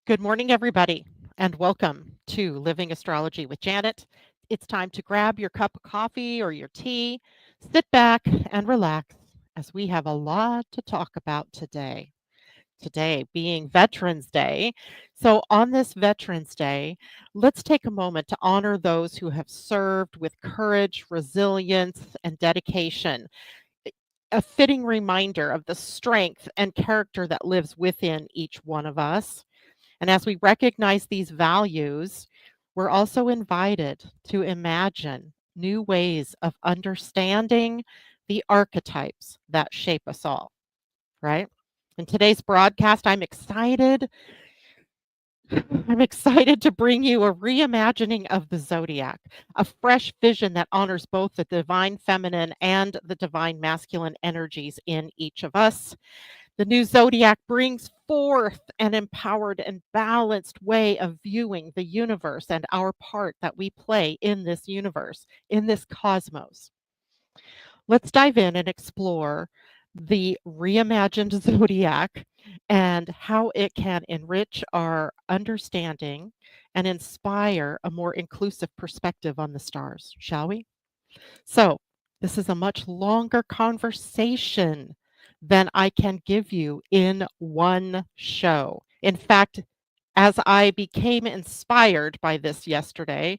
Good morning, everybody, and welcome to Living Astrology with Janet. It's time to grab your cup of coffee or your tea, sit back and relax as we have a lot to talk about today. Today being Veterans Day. So, on this Veterans Day, let's take a moment to honor those who have served with courage, resilience, and dedication. A fitting reminder of the strength and character that lives within each one of us. And as we recognize these values, we're also invited to imagine new ways of understanding the archetypes that shape us all, right? In today's broadcast, I'm excited to bring you a reimagining of the zodiac, a fresh vision that honors both the divine feminine and the divine masculine energies in each of us. The new zodiac brings forth an empowered and balanced way of viewing the universe and our part that we play in this universe, in this cosmos. Let's dive in and explore the reimagined zodiac and how it can enrich our understanding and inspire a more inclusive perspective on the stars, shall we? So, this is a much longer conversation than I can give you in one show. In fact, as I became inspired by this yesterday,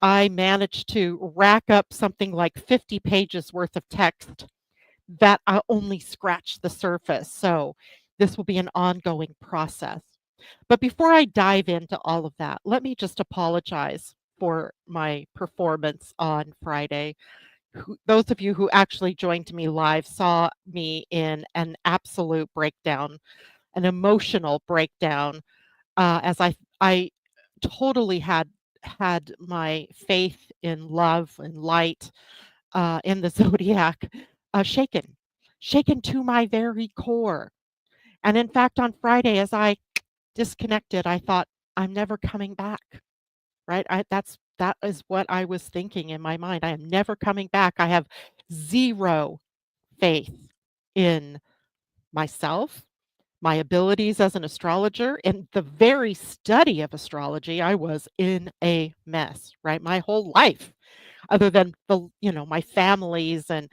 I managed to rack up something like 50 pages worth of text that I only scratched the surface. So, this will be an ongoing process. But before I dive into all of that, let me just apologize for my performance on Friday. Those of you who actually joined me live saw me in an absolute breakdown, an emotional breakdown, as I totally had my faith in love and light in the zodiac shaken to my very core. And in fact, on Friday, as I disconnected, I thought, I'm never coming back. Right? That is what I was thinking in my mind. I am never coming back. I have zero faith in myself, my abilities as an astrologer, and the very study of astrology. I was in a mess, right? My whole life, other than my families and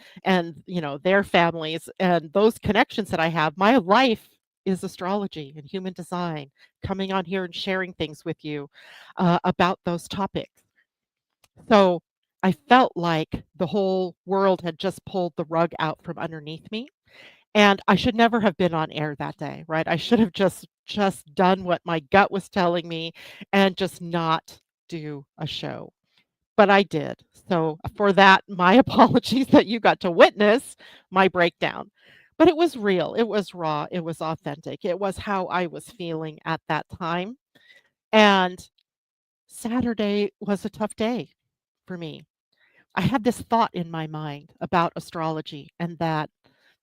their families and those connections that I have, my life is astrology and human design, coming on here and sharing things with you about those topics. So I felt like the whole world had just pulled the rug out from underneath me, and I should never have been on air that day, right? I should have just done what my gut was telling me and just not do a show. But I did. So for that, my apologies that you got to witness my breakdown. But it was real, it was raw, it was authentic. It was how I was feeling at that time. And Saturday was a tough day for me. I had this thought in my mind about astrology and that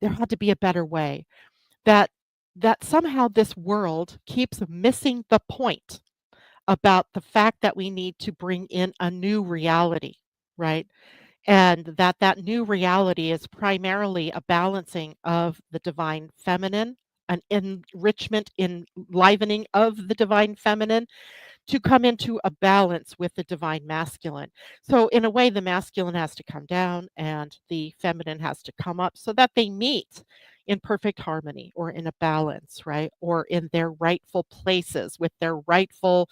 there had to be a better way. That that somehow this world keeps missing the point about the fact that we need to bring in a new reality, right? And that new reality is primarily a balancing of the divine feminine, an enrichment, enlivening of the divine feminine, to come into a balance with the divine masculine. So, in a way, the masculine has to come down and the feminine has to come up so that they meet in perfect harmony or in a balance, right? Or in their rightful places with their rightful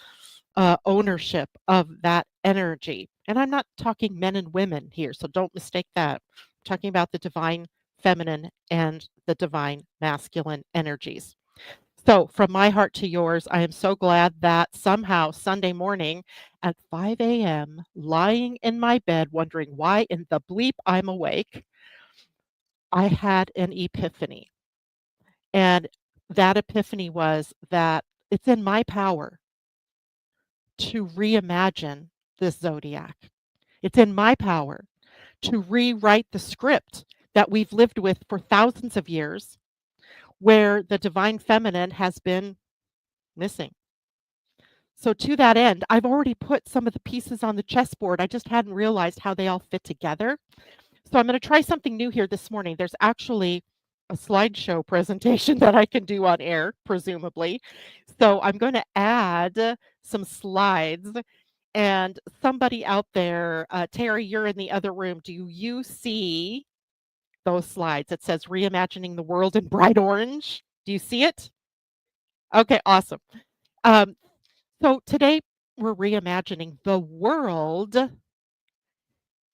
ownership of that energy. And I'm not talking men and women here, so don't mistake that. I'm talking about the divine feminine and the divine masculine energies. So, from my heart to yours, I am so glad that somehow Sunday morning at 5 a.m., lying in my bed, wondering why in the bleep I'm awake, I had an epiphany. And that epiphany was that it's in my power to reimagine this zodiac. It's in my power to rewrite the script that we've lived with for thousands of years, where the divine feminine has been missing. So to that end, I've already put some of the pieces on the chessboard. I just hadn't realized how they all fit together. So I'm going to try something new here this morning. There's actually a slideshow presentation that I can do on air, presumably. So I'm going to add some slides. And somebody out there, Terry, you're in the other room. Do you see those slides? It says reimagining the world in bright orange. Do you see it? Okay, awesome. Um, so today we're reimagining the world,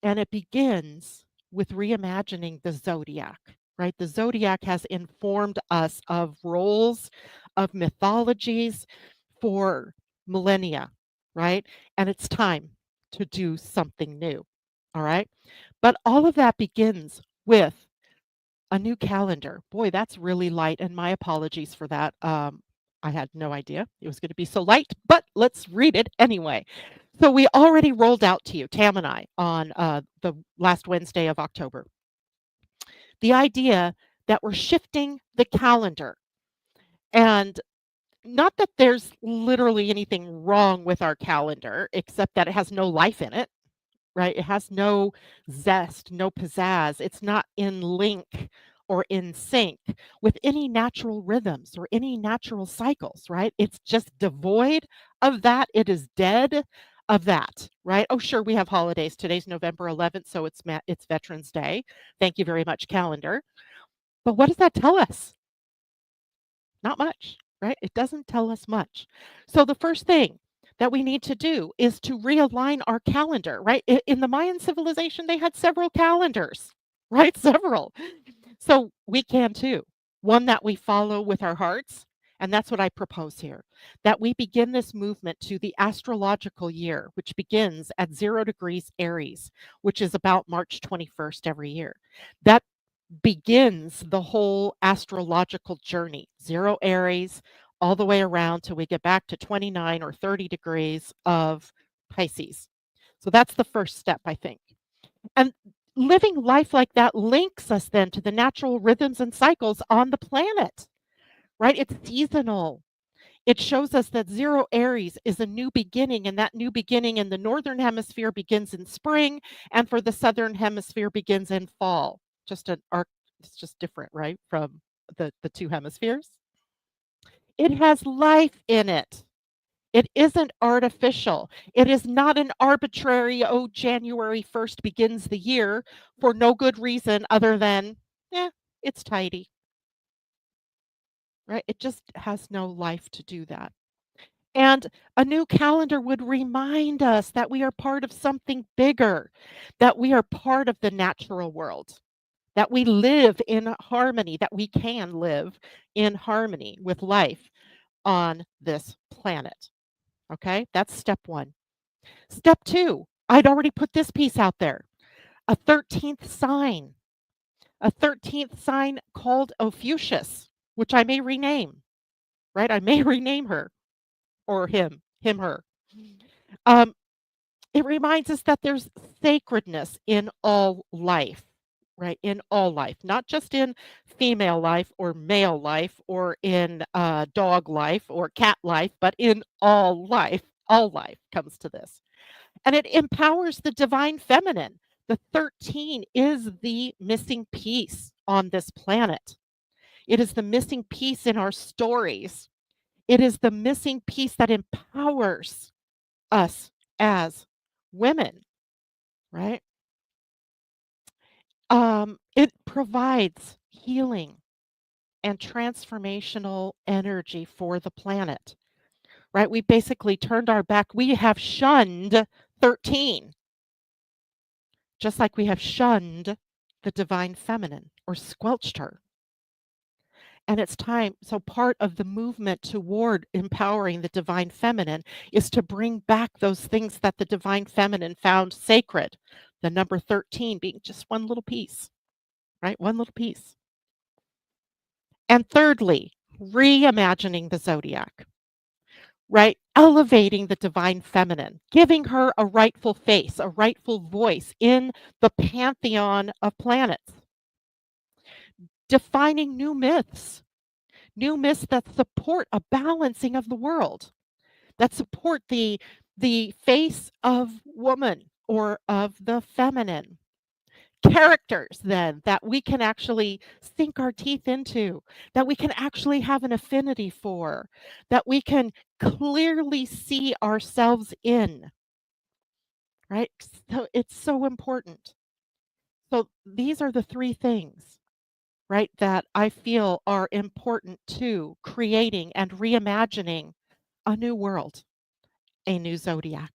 and it begins with reimagining the zodiac, right? The zodiac has informed us of roles, of mythologies for millennia, right? And it's time to do something new, all right? But all of that begins with a new calendar. Boy, that's really light, and my apologies for that. I had no idea it was going to be so light, but let's read it anyway. So we already rolled out to you, Tam and I, on the last Wednesday of October, the idea that we're shifting the calendar. And not that there's literally anything wrong with our calendar, except that it has no life in it, right? It has no zest, no pizzazz. It's not in link or in sync with any natural rhythms or any natural cycles, right? It's just devoid of that. It is dead of that, right? Oh, sure, we have holidays. Today's November 11th, so it's Veterans Day. Thank you very much, calendar. But what does that tell us? Not much, right? It doesn't tell us much. So the first thing that we need to do is to realign our calendar, right? In the Mayan civilization, they had several calendars, right? Several. So we can too. One that we follow with our hearts. And that's what I propose here, that we begin this movement to the astrological year, which begins at 0 degrees Aries, which is about March 21st every year. That begins the whole astrological journey, 0 Aries, all the way around till we get back to 29 or 30 degrees of Pisces. So that's the first step, I think. And living life like that links us then to the natural rhythms and cycles on the planet, right? It's seasonal. It shows us that 0 Aries is a new beginning, and that new beginning in the northern hemisphere begins in spring, and for the southern hemisphere begins in fall. Just an arc, it's just different, right, from the two hemispheres. It has life in it. It isn't artificial. It is not an arbitrary, oh, January 1st begins the year for no good reason other than, yeah, it's tidy, right? It just has no life to do that. And a new calendar would remind us that we are part of something bigger, that we are part of the natural world, that we live in harmony, that we can live in harmony with life on this planet. Okay, that's step one. Step two, I'd already put this piece out there, a 13th sign, a 13th sign called Ophiuchus, which I may rename, right? I may rename her or him, her. Um, It reminds us that there's sacredness in all life, right? In all life, not just in female life or male life or in dog life or cat life, but in all life. All life comes to this. And it empowers the divine feminine. The 13 is the missing piece on this planet. It is the missing piece in our stories. It is the missing piece that empowers us as women, right? It provides healing and transformational energy for the planet, right? We basically turned our back. We have shunned 13, just like we have shunned the divine feminine or squelched her. And it's time. So, part of the movement toward empowering the divine feminine is to bring back those things that the divine feminine found sacred. The number 13 being just one little piece, right? One little piece. And thirdly, reimagining the zodiac, right? Elevating the divine feminine, giving her a rightful face, a rightful voice in the pantheon of planets, defining new myths that support a balancing of the world, that support the face of woman or of the feminine, characters then that we can actually sink our teeth into, that we can actually have an affinity for, that we can clearly see ourselves in, right? So it's so important. So these are the three things, right, that I feel are important to creating and reimagining a new world, a new zodiac.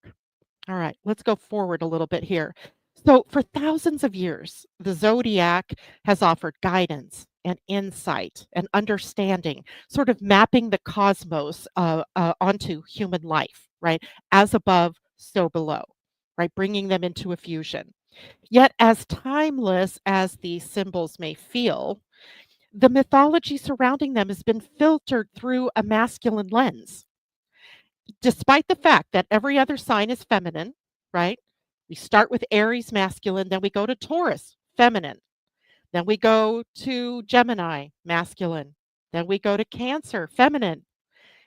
All right, let's go forward a little bit here. So, for thousands of years, the zodiac has offered guidance and insight and understanding, sort of mapping the cosmos onto human life, right? As above, so below, right? Bringing them into a fusion. Yet, as timeless as these symbols may feel, the mythology surrounding them has been filtered through a masculine lens. Despite the fact that every other sign is feminine, right? We start with Aries, masculine, then we go to Taurus, feminine. Then we go to Gemini, masculine. Then we go to Cancer, feminine.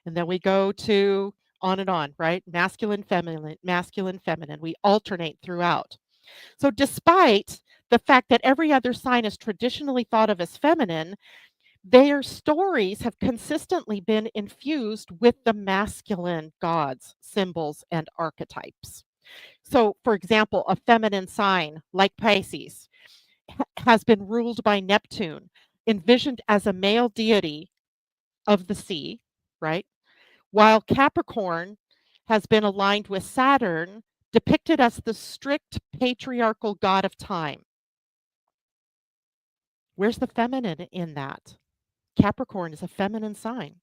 And then we go to on and on, right? Masculine, feminine, masculine, feminine. We alternate throughout. So, despite the fact that every other sign is traditionally thought of as feminine, their stories have consistently been infused with the masculine gods, symbols, and archetypes. So, for example, a feminine sign like Pisces has been ruled by Neptune, envisioned as a male deity of the sea, right? While Capricorn has been aligned with Saturn, depicted as the strict patriarchal god of time. Where's the feminine in that? Capricorn is a feminine sign.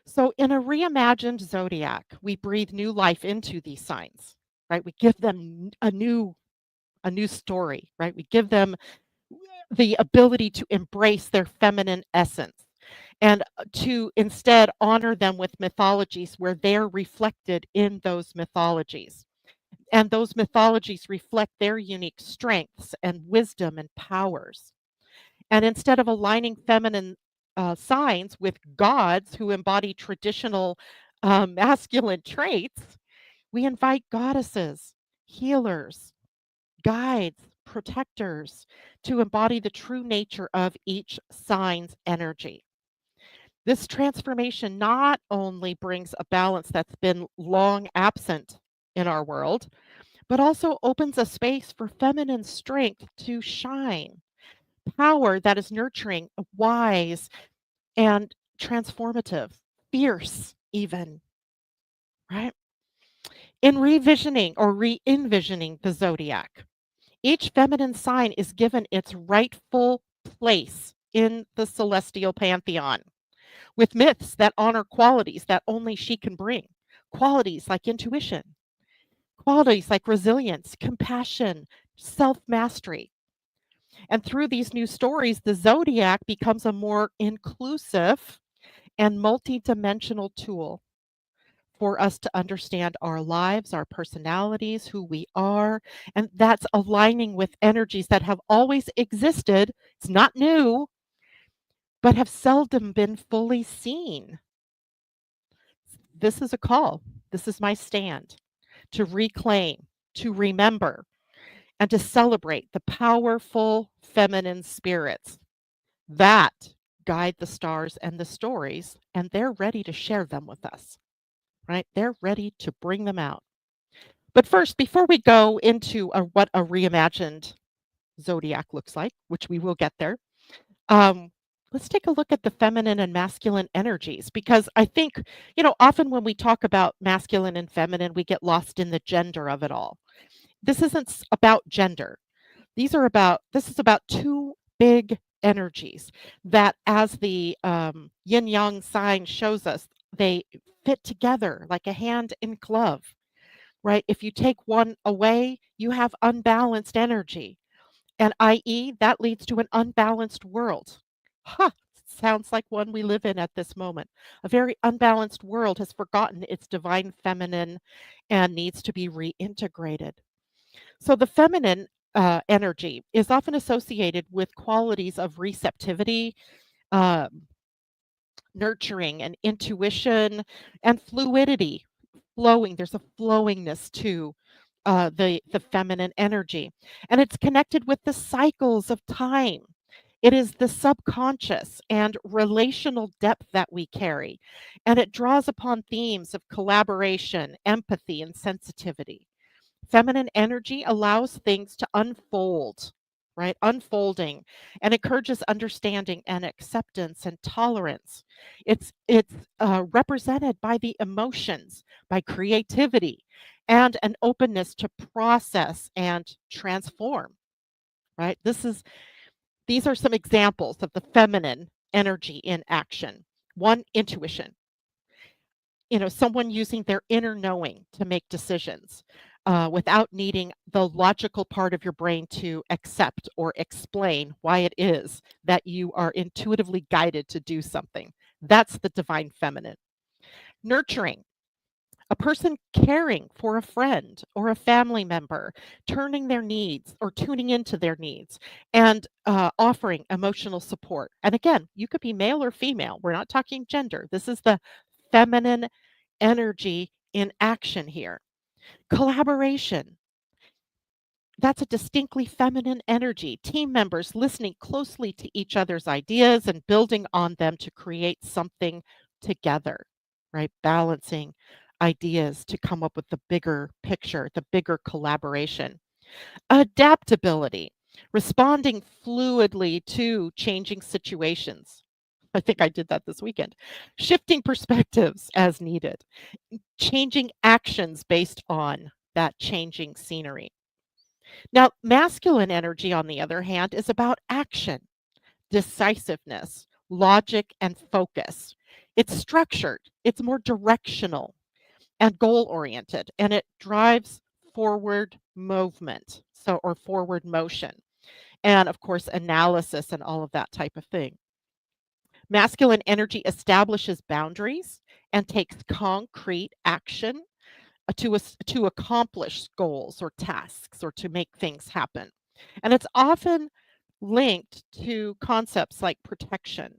So, in a reimagined zodiac, we breathe new life into these signs, right? We give them a new story, right? We give them the ability to embrace their feminine essence and to instead honor them with mythologies where they're reflected in those mythologies. And those mythologies reflect their unique strengths and wisdom and powers. And instead of aligning feminine signs with gods who embody traditional masculine traits, we invite goddesses, healers, guides, protectors to embody the true nature of each sign's energy. This transformation not only brings a balance that's been long absent in our world, but also opens a space for feminine strength to shine, power that is nurturing, wise, and transformative, fierce, even, right? In revisioning or re envisioning the zodiac, each feminine sign is given its rightful place in the celestial pantheon with myths that honor qualities that only she can bring, qualities like intuition, qualities like resilience, compassion, self mastery. And through these new stories, the zodiac becomes a more inclusive and multidimensional tool for us to understand our lives, our personalities, who we are. And that's aligning with energies that have always existed. It's not new, but have seldom been fully seen. This is a call. This is my stand to reclaim, to remember, and to celebrate the powerful feminine spirits that guide the stars and the stories, and they're ready to share them with us, right? They're ready to bring them out. But first, before we go into what a reimagined zodiac looks like, which we will get there, um, let's take a look at the feminine and masculine energies because I think, often when we talk about masculine and feminine, we get lost in the gender of it all. This isn't about gender. This is about two big energies that, as the yin yang sign shows us, they fit together like a hand in glove, right? If you take one away, you have unbalanced energy. And i.e., that leads to an unbalanced world. Huh, sounds like one we live in at this moment. A very unbalanced world has forgotten its divine feminine and needs to be reintegrated. So the feminine energy is often associated with qualities of receptivity, um, nurturing, and intuition, and fluidity, flowing. There's a flowingness to the feminine energy, and it's connected with the cycles of time. It is the subconscious and relational depth that we carry, and it draws upon themes of collaboration, empathy, and sensitivity. Feminine energy allows things to unfold, right? Unfolding, and encourages understanding and acceptance and tolerance. It's represented by the emotions, by creativity, and an openness to process and transform, right? These are some examples of the feminine energy in action. One, intuition. Someone using their inner knowing to make decisions without needing the logical part of your brain to accept or explain why it is that you are intuitively guided to do something. That's the divine feminine. Nurturing, a person caring for a friend or a family member, turning their needs or tuning into their needs and offering emotional support. And again, you could be male or female. We're not talking gender. This is the feminine energy in action here. Collaboration. That's a distinctly feminine energy. Team members listening closely to each other's ideas and building on them to create something together, right? Balancing ideas to come up with the bigger picture, the bigger collaboration. Adaptability, responding fluidly to changing situations. I think I did that this weekend. Shifting perspectives as needed, changing actions based on that changing scenery. Now, masculine energy, on the other hand, is about action, decisiveness, logic, and focus. It's structured, it's more directional and goal oriented, and it drives forward movement, or forward motion, and of course, analysis and all of that type of thing. Masculine energy establishes boundaries and takes concrete action to accomplish goals or tasks or to make things happen. And it's often linked to concepts like protection,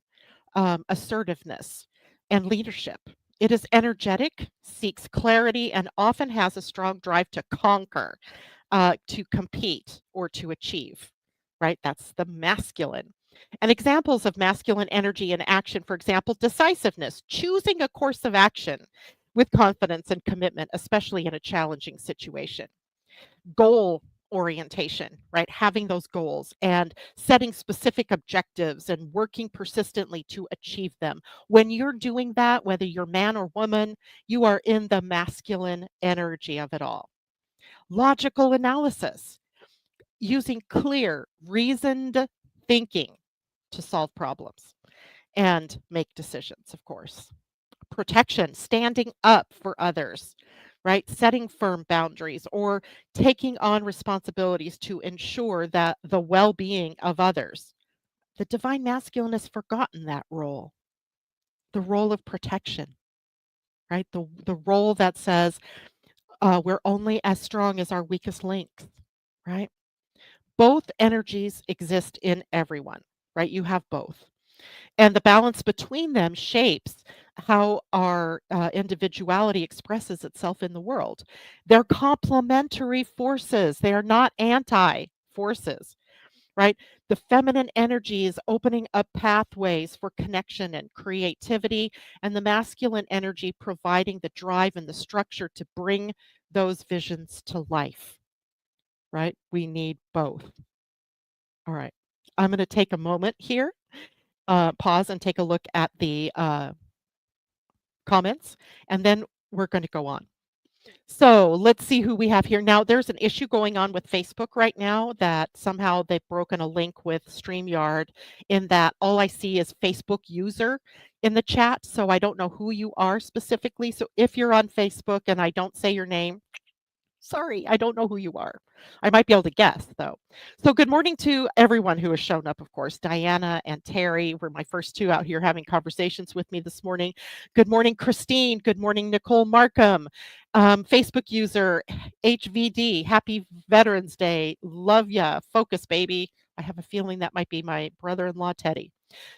assertiveness, and leadership. It is energetic, seeks clarity, and often has a strong drive to conquer, to compete, or to achieve, right? That's the masculine. And examples of masculine energy in action, for example, decisiveness, choosing a course of action with confidence and commitment, especially in a challenging situation. Goal orientation, right? Having those goals and setting specific objectives and working persistently to achieve them. When you're doing that, whether you're man or woman, you are in the masculine energy of it all. Logical analysis, using clear, reasoned thinking to solve problems and make decisions, of course. Protection, standing up for others, right? Setting firm boundaries or taking on responsibilities to ensure that the well being of others. The divine masculine has forgotten that role, the role of protection, right? The role that says we're only as strong as our weakest links, right? Both energies exist in everyone, right? You have both. And the balance between them shapes how our individuality expresses itself in the world. They're complementary forces, they are not anti forces, right? The feminine energy is opening up pathways for connection and creativity, and the masculine energy providing the drive and the structure to bring those visions to life, right? We need both. All right. I'm going to take a moment here, pause and take a look at the comments, and then we're going to go on. So let's see who we have here. Now, there's an issue going on with Facebook right now that somehow they've broken a link with StreamYard in that all I see is Facebook user in the chat. So I don't know who you are specifically. So if you're on Facebook and I don't say your name, sorry, I don't know who you are. I might be able to guess, though. So, good morning to everyone who has shown up, of course. Diana and Terry were my first two out here having conversations with me this morning. Good morning, Christine. Good morning, Nicole Markham. Facebook user HVD. Happy Veterans Day. Love ya. Focus, baby. I have a feeling that might be my brother in law, Teddy.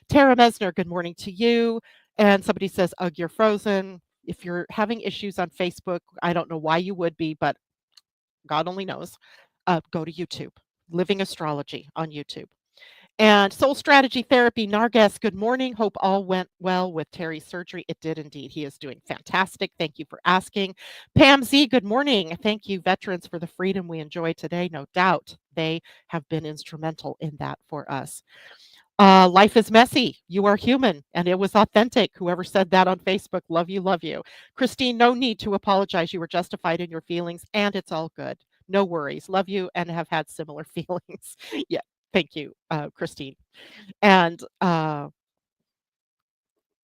Tara Mesner, good morning to you. And somebody says, Ugh, you're frozen. If you're having issues on Facebook, I don't know why you would be, but God only knows. Go to YouTube, Living Astrology on YouTube. And Soul Strategy Therapy, Narges, good morning. Hope all went well with Terry's surgery. It did indeed. He is doing fantastic. Thank you for asking. Pam Z, good morning. Thank you, veterans, for the freedom we enjoy today. No doubt they have been instrumental in that for us. Life is messy. You are human, and it was authentic. Whoever said that on Facebook, love you, love you. Christine, no need to apologize. You were justified in your feelings, and it's all good. No worries. Love you and have had similar feelings. Yeah, thank you, Christine. And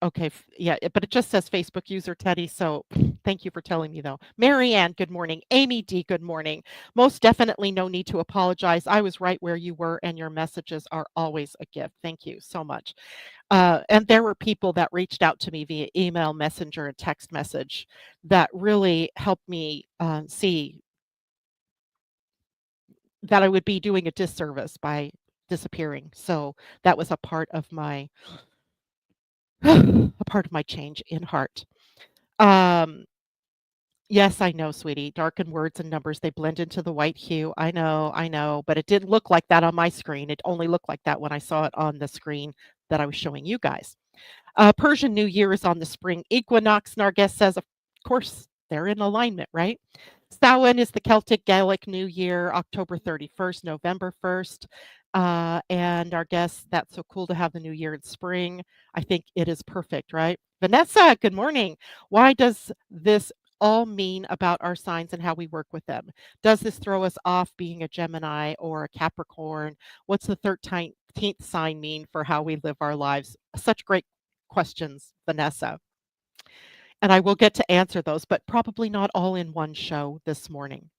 okay, yeah, but it just says Facebook user Teddy. So thank you for telling me, though. Marianne, good morning. Amy D, good morning. Most definitely no need to apologize. I was right where you were, and your messages are always a gift. Thank you so much. And there were people that reached out to me via email, messenger, and text message that really helped me see that I would be doing a disservice by disappearing. So that was a part of my change in heart. Um, yes, I know, sweetie. Darkened words and numbers, they blend into the white hue. I know, but it didn't look like that on my screen. It only looked like that when I saw it on the screen that I was showing you guys. Persian New Year is on the spring equinox. Narges says, of course, they're in alignment, right? Samhain is the Celtic Gaelic New Year, October 31st, November 1st. And our guest, that's so cool to have the new year in spring. I think it is perfect, right? Vanessa, good morning. Why does this all mean about our signs and how we work with them? Does this throw us off being a Gemini or a Capricorn? What's the 13th sign mean for how we live our lives? Such great questions, Vanessa. And I will get to answer those, but probably not all in one show this morning,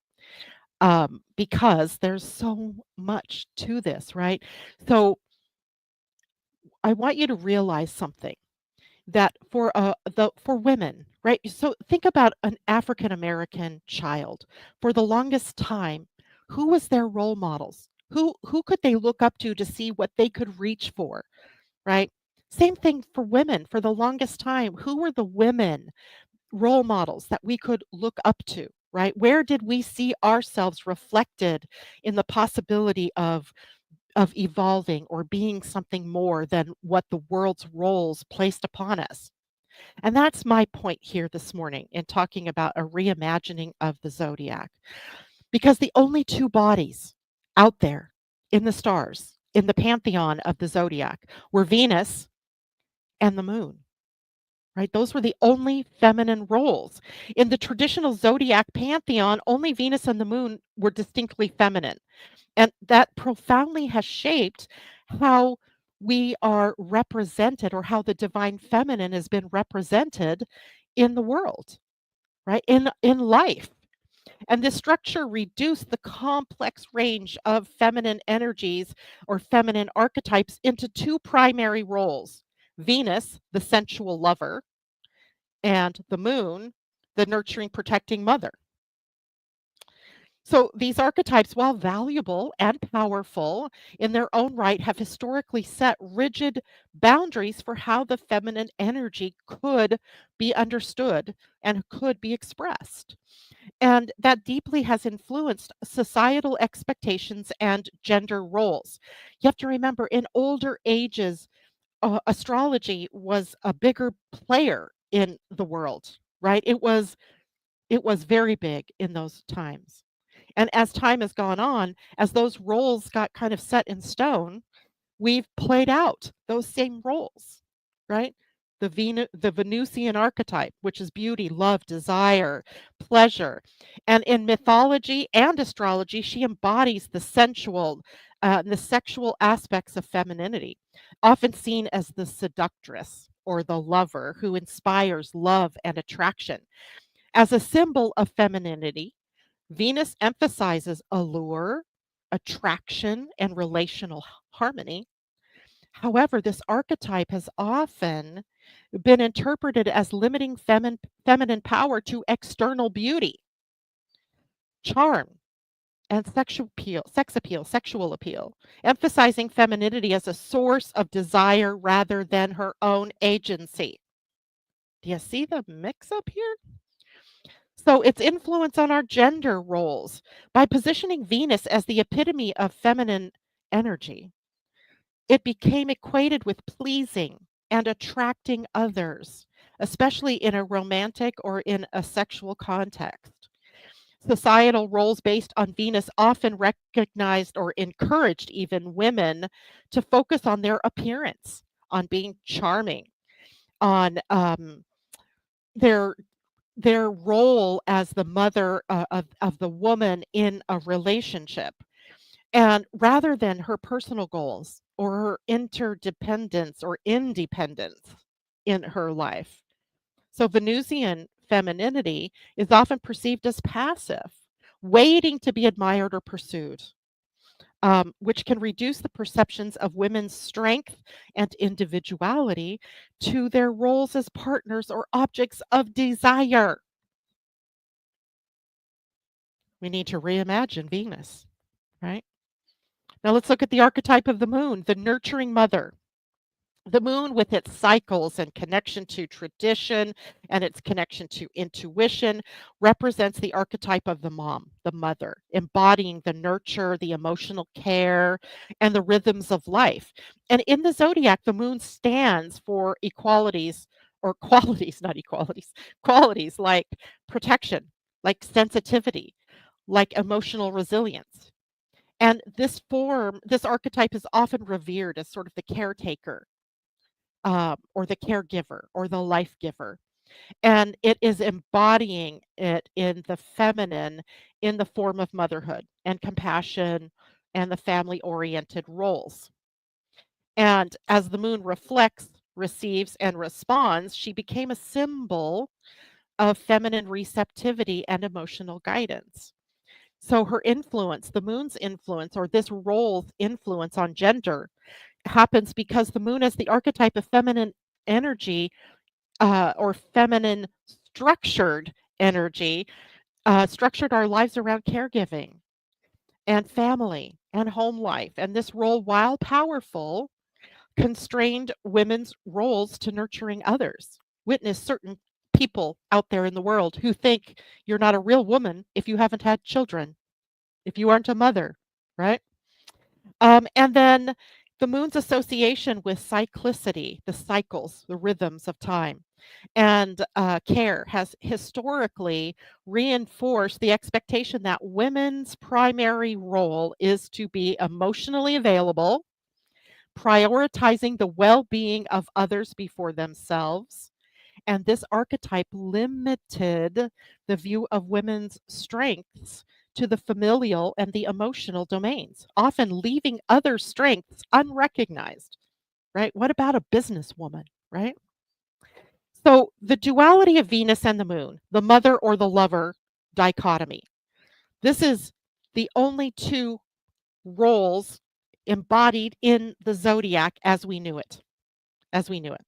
because there's so much to this, right? So I want you to realize something that for women, right? So think about an African American child. For the longest time, who was their role models? Who could they look up to see what they could reach for, right? Same thing for women. For the longest time, who were the women role models that we could look up to, right? Where did we see ourselves reflected in the possibility of evolving or being something more than what the world's roles placed upon us? And that's my point here this morning in talking about a reimagining of the zodiac. Because the only two bodies out there in the stars, in the pantheon of the zodiac, were Venus and the moon, right? Those were the only feminine roles. In the traditional zodiac pantheon, only Venus and the moon were distinctly feminine. And that profoundly has shaped how we are represented, or how the divine feminine has been represented in the world, right? In life. And this structure reduced the complex range of feminine energies or feminine archetypes into two primary roles: Venus, the sensual lover, and the moon, the nurturing, protecting mother. So these archetypes, while valuable and powerful in their own right, have historically set rigid boundaries for how the feminine energy could be understood and could be expressed. And that deeply has influenced societal expectations and gender roles. You have to remember, in older ages, astrology was a bigger player in the world, right? It was very big in those times. And as time has gone on, as those roles got kind of set in stone, we've played out those same roles, right? The Venusian archetype, which is beauty, love, desire, pleasure. And in mythology and astrology, she embodies the sensual, the sexual aspects of femininity, often seen as the seductress or the lover who inspires love and attraction. As a symbol of femininity, Venus emphasizes allure, attraction, and relational harmony. However, this archetype has often been interpreted as limiting feminine power to external beauty, charm, and sexual appeal, emphasizing femininity as a source of desire rather than her own agency. Do you see the mix up here? So, its influence on our gender roles by positioning Venus as the epitome of feminine energy. It became equated with pleasing and attracting others, especially in a romantic or in a sexual context. Societal roles based on Venus often recognized or encouraged even women to focus on their appearance, on being charming, on their their role as the mother of the woman in a relationship, and rather than her personal goals or her interdependence or independence in her life. So Venusian femininity is often perceived as passive, waiting to be admired or pursued, which can reduce the perceptions of women's strength and individuality to their roles as partners or objects of desire. We need to reimagine Venus, right? Now let's look at the archetype of the moon, the nurturing mother. The moon, with its cycles and connection to tradition and its connection to intuition, represents the archetype of the mom, the mother, embodying the nurture, the emotional care, and the rhythms of life. And in the zodiac, the moon stands for equalities or qualities, not equalities, qualities like protection, like sensitivity, like emotional resilience. And this archetype is often revered as sort of the caretaker, or the caregiver or the life giver. And it is embodying it in the feminine in the form of motherhood and compassion and the family oriented roles. And as the moon reflects, receives, and responds, she became a symbol of feminine receptivity and emotional guidance. So her influence, the moon's influence, or this role's influence on gender, happens because the moon, as the archetype of feminine energy, or feminine structured energy, structured our lives around caregiving and family and home life. And this role, while powerful, constrained women's roles to nurturing others. Witness certain people out there in the world who think you're not a real woman if you haven't had children, if you aren't a mother, right? And then the moon's association with cyclicity, the cycles, the rhythms of time, and care has historically reinforced the expectation that women's primary role is to be emotionally available, prioritizing the well being of others before themselves. And this archetype limited the view of women's strengths to the familial and the emotional domains, often leaving other strengths unrecognized, right? What about a businesswoman, right? So the duality of Venus and the moon, the mother or the lover dichotomy. This is the only two roles embodied in the zodiac as we knew it, as we knew it.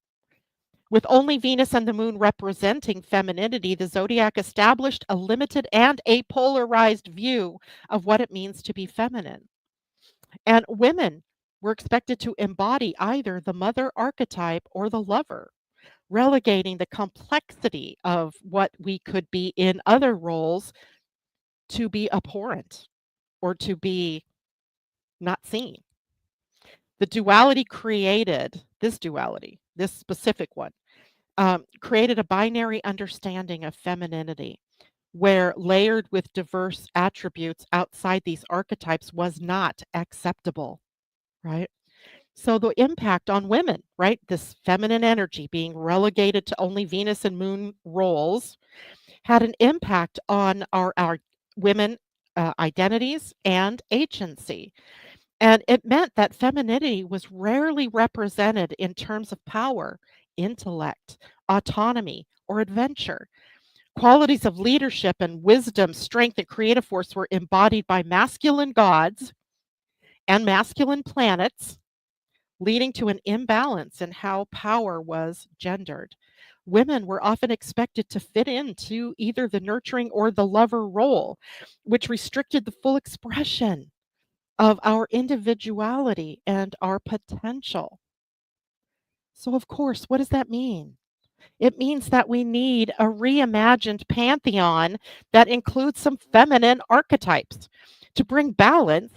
With only Venus and the moon representing femininity, the zodiac established a limited and a polarized view of what it means to be feminine. And women were expected to embody either the mother archetype or the lover, relegating the complexity of what we could be in other roles to be abhorrent or to be not seen. The duality created this duality, this specific one, created a binary understanding of femininity where layered with diverse attributes outside these archetypes was not acceptable, right? So the impact on women, right? This feminine energy being relegated to only Venus and moon roles had an impact on our women identities and agency. And it meant that femininity was rarely represented in terms of power, intellect, autonomy, or adventure. Qualities of leadership and wisdom, strength, and creative force were embodied by masculine gods and masculine planets, leading to an imbalance in how power was gendered. Women were often expected to fit into either the nurturing or the lover role, which restricted the full expression of our individuality and our potential. So, of course, what does that mean? It means that we need a reimagined pantheon that includes some feminine archetypes. To bring balance,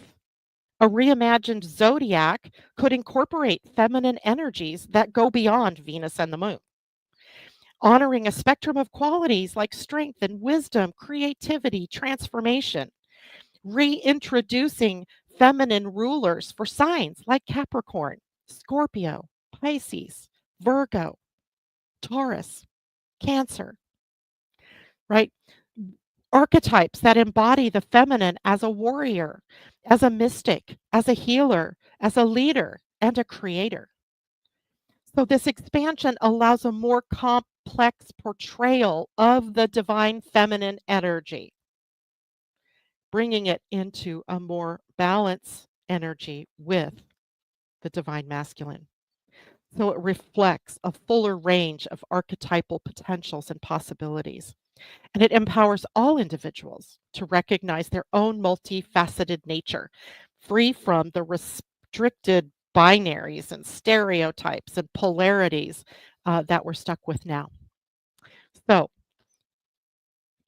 a reimagined zodiac could incorporate feminine energies that go beyond Venus and the moon, honoring a spectrum of qualities like strength and wisdom, creativity, transformation, reintroducing feminine rulers for signs like Capricorn, Scorpio, Pisces, Virgo, Taurus, Cancer, right? Archetypes that embody the feminine as a warrior, as a mystic, as a healer, as a leader, and a creator. So, this expansion allows a more complex portrayal of the divine feminine energy, bringing it into a more balanced energy with the divine masculine. So, it reflects a fuller range of archetypal potentials and possibilities. And it empowers all individuals to recognize their own multifaceted nature, free from the restricted binaries and stereotypes and polarities that we're stuck with now. So,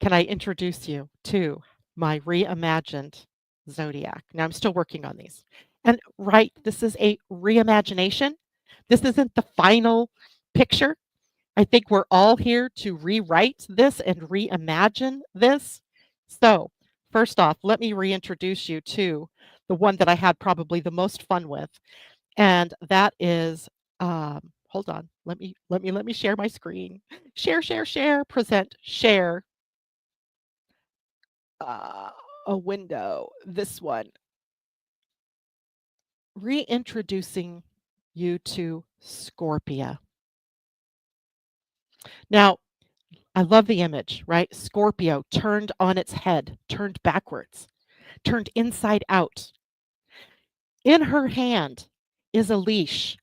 can I introduce you to my reimagined zodiac? Now, I'm still working on these. And right, this is a reimagination. This isn't the final picture. I think we're all here to rewrite this and reimagine this. So, first off, let me reintroduce you to the one that I had probably the most fun with, and that is, hold on, let me share my screen. Share, share, share, present, share. Uh, a window. This one. Reintroducing you to Scorpia. Now, I love the image, right? Scorpio turned on its head, turned backwards, turned inside out. In her hand is a leash,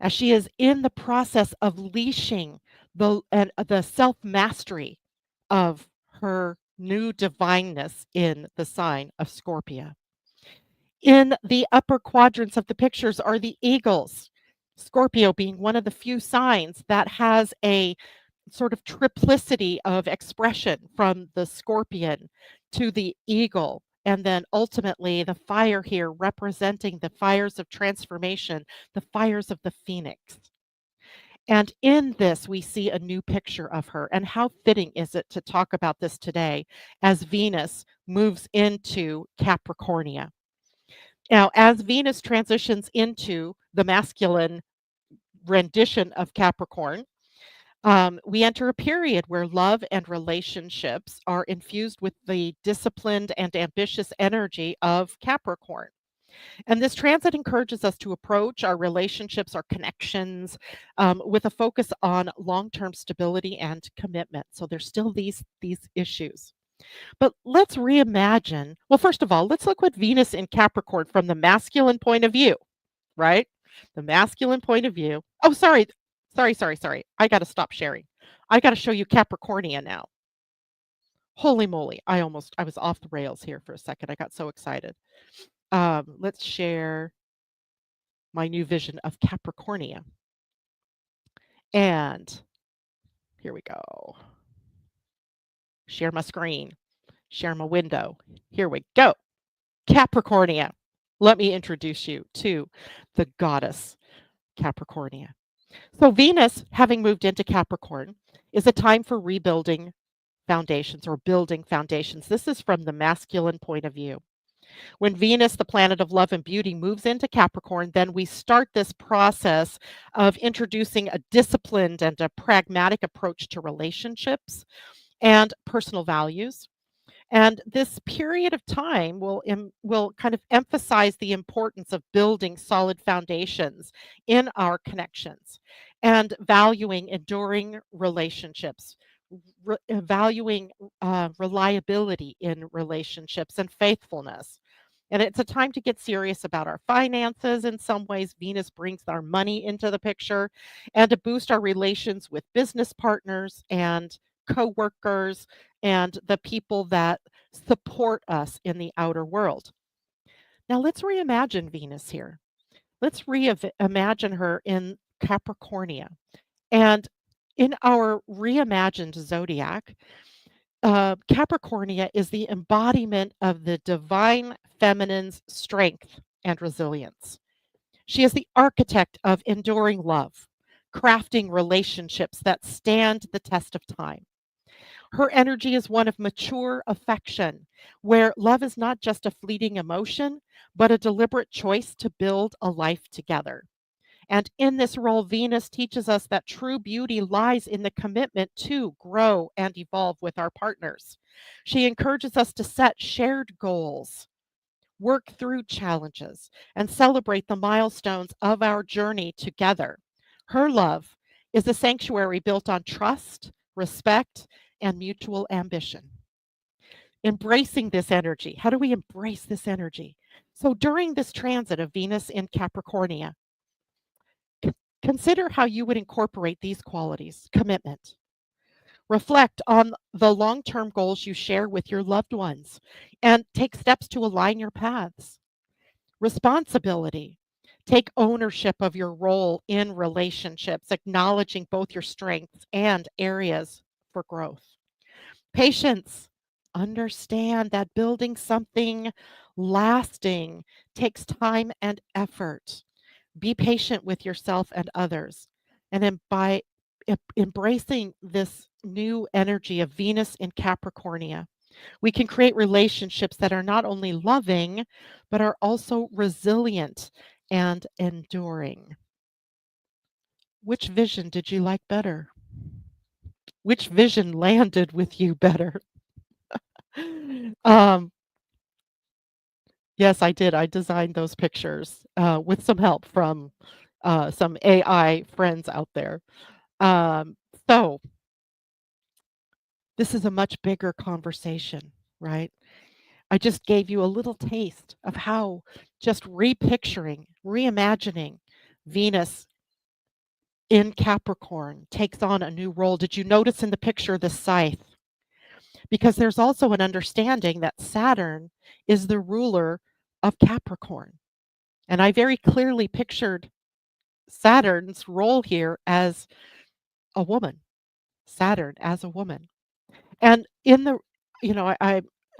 as she is in the process of leashing the self mastery of her new divineness in the sign of Scorpia. In the upper quadrants of the pictures are the eagles. Scorpio being one of the few signs that has a sort of triplicity of expression, from the scorpion to the eagle, and then ultimately the fire here representing the fires of transformation, the fires of the phoenix. And in this, we see a new picture of her. And how fitting is it to talk about this today as Venus moves into Capricornia? Now, as Venus transitions into the masculine rendition of Capricorn, we enter a period where love and relationships are infused with the disciplined and ambitious energy of Capricorn. And this transit encourages us to approach our relationships, our connections, with a focus on long-term stability and commitment. So there's still these issues. But let's reimagine. Well, first of all, let's look at Venus in Capricorn from the masculine point of view, right? The masculine point of view. Oh, sorry. Sorry. I got to stop sharing. I got to show you Capricornia now. Holy moly. I was off the rails here for a second. I got so excited. Let's share my new vision of Capricornia. And here we go. Share my screen, share my window. Here we go. Capricornia. Let me introduce you to the goddess Capricornia. So, Venus, having moved into Capricorn, is a time for rebuilding foundations or building foundations. This is from the masculine point of view. When Venus, the planet of love and beauty, moves into Capricorn, then we start this process of introducing a disciplined and a pragmatic approach to relationships and personal values. And this period of time will kind of emphasize the importance of building solid foundations in our connections and valuing enduring relationships, valuing reliability in relationships and faithfulness. And it's a time to get serious about our finances. In some ways, Venus brings our money into the picture, and to boost our relations with business partners and coworkers and the people that support us in the outer world. Now, let's reimagine Venus here. Let's reimagine her in Capricornia. And In our reimagined zodiac, Capricornia is the embodiment of the divine feminine's strength and resilience. She is the architect of enduring love, crafting relationships that stand the test of time. Her energy is one of mature affection, where love is not just a fleeting emotion, but a deliberate choice to build a life together. And in this role, Venus teaches us that true beauty lies in the commitment to grow and evolve with our partners. She encourages us to set shared goals, work through challenges, and celebrate the milestones of our journey together. Her love is a sanctuary built on trust, respect, and mutual ambition. Embracing this energy. How do we embrace this energy? So during this transit of Venus in Capricornia, consider how you would incorporate these qualities: commitment. Reflect on the long term goals you share with your loved ones and take steps to align your paths. Responsibility. Take ownership of your role in relationships, acknowledging both your strengths and areas for growth. Patience. Understand that building something lasting takes time and effort. Be patient with yourself and others. And then by embracing this new energy of Venus in Capricornia, we can create relationships that are not only loving, but are also resilient and enduring. Which vision did you like better? Which vision landed with you better? um, yes, I did. I designed those pictures with some help from some AI friends out there. Um, so this is a much bigger conversation, right? I just gave you a little taste of how just repicturing, reimagining Venus in Capricorn takes on a new role. Did you notice in the picture the scythe? Because there's also an understanding that Saturn is the ruler of Capricorn. And I very clearly pictured Saturn's role here as a woman, Saturn as a woman. And in the,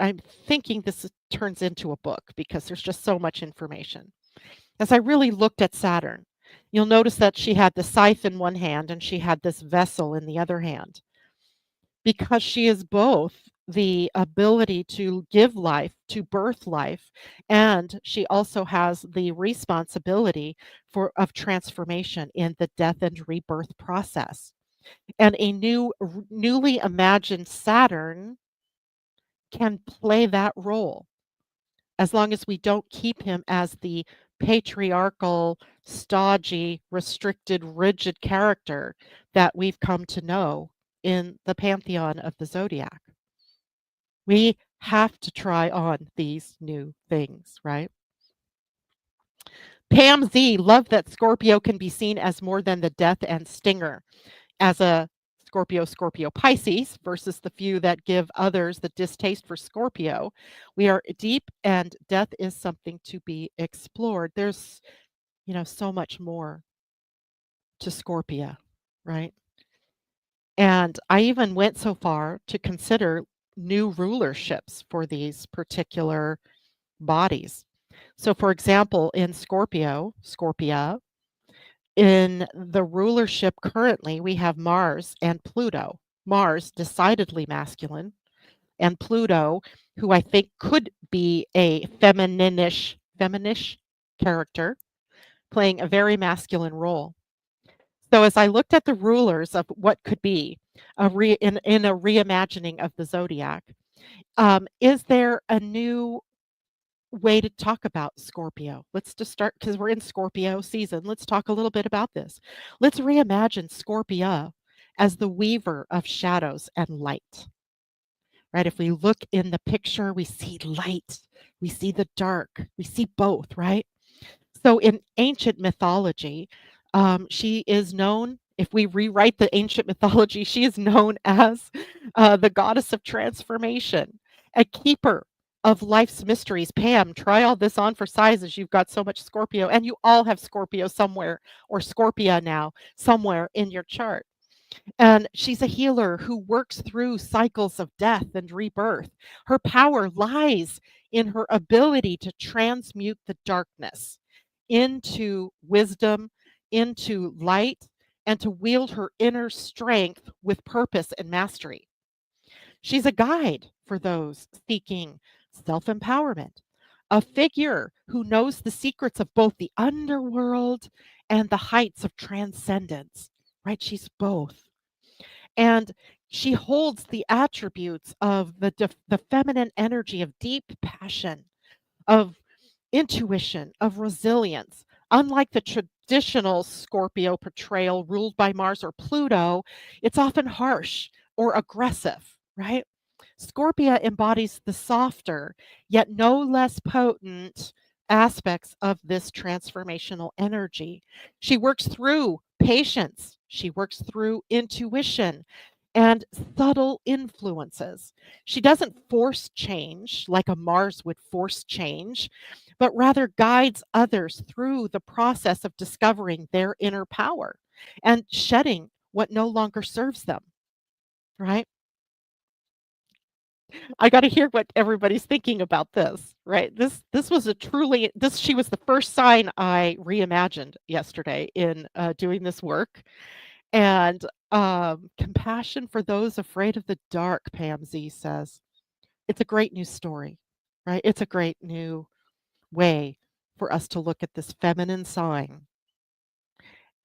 I'm thinking turns into a book because there's just so much information. As I really looked at Saturn, you'll notice that she had the scythe in one hand and she had this vessel in the other hand because she is both the ability to give life, to birth life, and she also has the responsibility of transformation in the death and rebirth process. And a newly imagined Saturn can play that role as long as we don't keep him as the patriarchal, stodgy, restricted, rigid character that we've come to know in the pantheon of the zodiac. We have to try on these new things, right? Pam Z, love that Scorpio can be seen as more than the death and stinger. As a Scorpio Pisces versus the few that give others the distaste for Scorpio, we are deep and death is something to be explored. There's, so much more to Scorpia, right? And I even went so far to consider new rulerships for these particular bodies. So, for example, in Scorpia, in the rulership currently, we have Mars and Pluto. Mars, decidedly masculine, and Pluto, who I think could be a feminish character, playing a very masculine role. So as I looked at the rulers of what could be in a reimagining of the zodiac, is there a new way to talk about Scorpio? Let's just start because we're in Scorpio season. Let's talk a little bit about this. Let's reimagine Scorpia as the weaver of shadows and light. Right? If we look in the picture, we see light, we see the dark, we see both, right? So in ancient mythology, she is known, if we rewrite the ancient mythology, she is known as the goddess of transformation, a keeper of life's mysteries. Pam, try all this on for sizes. You've got so much Scorpio, and you all have Scorpio somewhere, or Scorpia now, somewhere in your chart. And she's a healer who works through cycles of death and rebirth. Her power lies in her ability to transmute the darkness into wisdom, into light, and to wield her inner strength with purpose and mastery. She's a guide for those seeking self empowerment, a figure who knows the secrets of both the underworld and the heights of transcendence, right? She's both. And she holds the attributes of the feminine energy of deep passion, of intuition, of resilience. Unlike the traditional Scorpio portrayal ruled by Mars or Pluto, it's often harsh or aggressive, right? Scorpia embodies the softer, yet no less potent aspects of this transformational energy. She works through patience, she works through intuition and subtle influences. She doesn't force change like a Mars would force change, but rather guides others through the process of discovering their inner power and shedding what no longer serves them, right? I gotta hear what everybody's thinking about this, right? This was a truly this she was the first sign I reimagined yesterday in, doing this work, and, compassion for those afraid of the dark, Pam Z says. It's a great new story, right? It's a great new way for us to look at this feminine sign.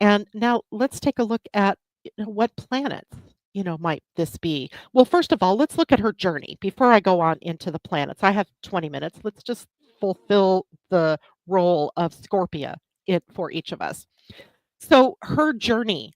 And now let's take a look at what planets, might this be? Well, first of all, let's look at her journey before I go on into the planets. I have 20 minutes. Let's just fulfill the role of Scorpia for each of us. So her journey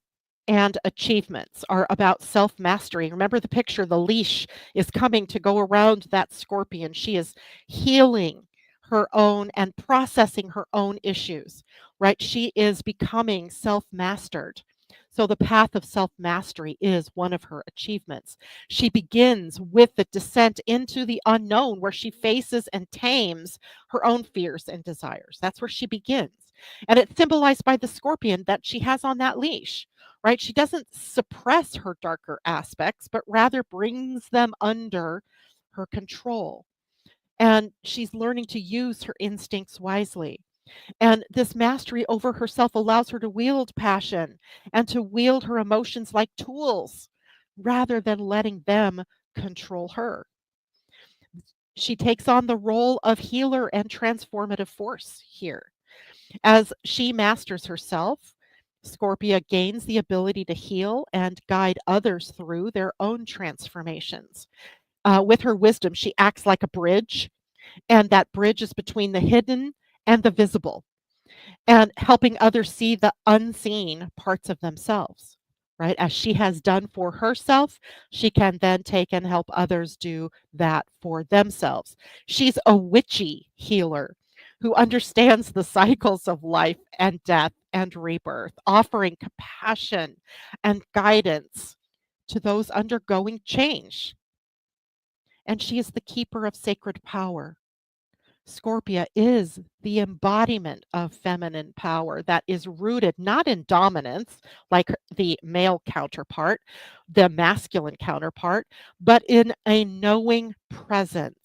and achievements are about self mastery. Remember the picture, the leash is coming to go around that scorpion. She is healing her own and processing her own issues, right? She is becoming self mastered. So, the path of self mastery is one of her achievements. She begins with the descent into the unknown, where she faces and tames her own fears and desires. That's where she begins. And it's symbolized by the scorpion that she has on that leash, right? She doesn't suppress her darker aspects, but rather brings them under her control. And she's learning to use her instincts wisely. And this mastery over herself allows her to wield passion and to wield her emotions like tools rather than letting them control her. She takes on the role of healer and transformative force here. As she masters herself, Scorpia gains the ability to heal and guide others through their own transformations. With her wisdom, she acts like a bridge, and that bridge is between the hidden and the visible, and helping others see the unseen parts of themselves. Right? As she has done for herself, she can then take and help others do that for themselves. She's a witchy healer who understands the cycles of life and death and rebirth, offering compassion and guidance to those undergoing change. And she is the keeper of sacred power. Scorpia is the embodiment of feminine power that is rooted not in dominance, like the male counterpart, the masculine counterpart, but in a knowing presence.